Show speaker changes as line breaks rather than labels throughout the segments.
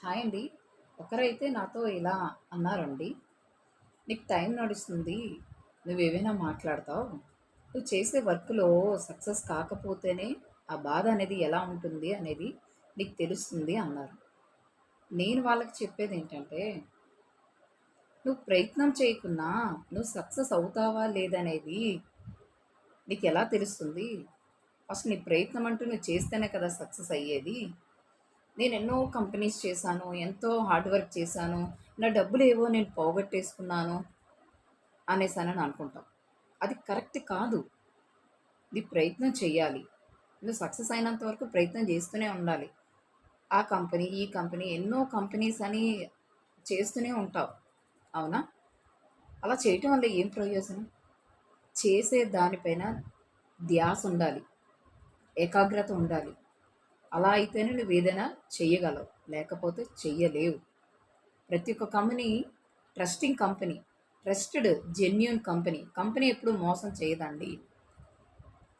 Hi అండి. ఒకరైతే నాతో ఇలా అన్నారండి, "నీకు టైం నడుస్తుంది. నువ్వేమైనా మాట్లాడతావు. నువ్వు చేసే వర్క్‌లో సక్సెస్ కాకపోతేనే ఆ బాధ అనేది ఎలా ఉంటుంది అనేది నీకు తెలుస్తుంది" అన్నారు. నేను వాళ్ళకి చెప్పేదేంటంటే, "నువ్వు ప్రయత్నం చేయకున్నా నువ్వు సక్సెస్ అవుతావా లేదనేది నీకెలా తెలుస్తుంది? ఫస్ట్ నీ ప్రయత్నం అంటూ నువ్వు చేస్తేనే కదా సక్సెస్ అయ్యేది. నేను ఎన్నో కంపెనీస్ చేశాను. ఎంతో హార్డ్ వర్క్ చేశాను. నా డబ్బులేవో నేను పోగొట్టేసుకున్నాను" అనేసనని అనుకుంటాం. అది కరెక్ట్ కాదు. నీ ప్రయత్నం చెయ్యాలి. నువ్వు సక్సెస్ అయినంత వరకు ప్రయత్నం చేస్తూనే ఉండాలి. ఆ కంపెనీ, ఈ కంపెనీ ఎన్నో కంపెనీస్ అని చేస్తూనే ఉంటావు. అవునా? అలా చేయటం వల్ల ఏం ప్రయోజనం? చేసే దానిపైన ధ్యాస ఉండాలి. ఏకాగ్రత ఉండాలి. అలా అయితేనే నువ్వేదైనా చెయ్యగలవు. లేకపోతే చెయ్యలేవు. ప్రతి ఒక్క company trusting company. Trusted genuine company. Company ఎప్పుడు మోసం చేయదండి.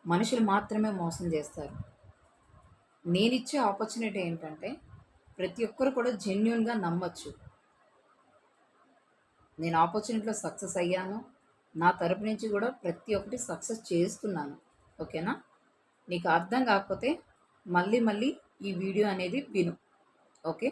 మనుషులు మాత్రమే మోసం చేస్తారు. నేనిచ్చే ఆపర్చునిటీ ఏంటంటే, ప్రతి ఒక్కరు కూడా జెన్యూన్‌గా నమ్మొచ్చు. నేను ఆపర్చునిటీలో సక్సెస్ అయ్యాను. నా తరపు నుంచి గూడా ప్రతి ఒక్కటి సక్సెస్ చేస్తున్నాను. ఓకేనా? నీకు అర్థం కాకపోతే మళ్ళీ మళ్ళీ ఈ వీడియో అనేది విను. ఓకే.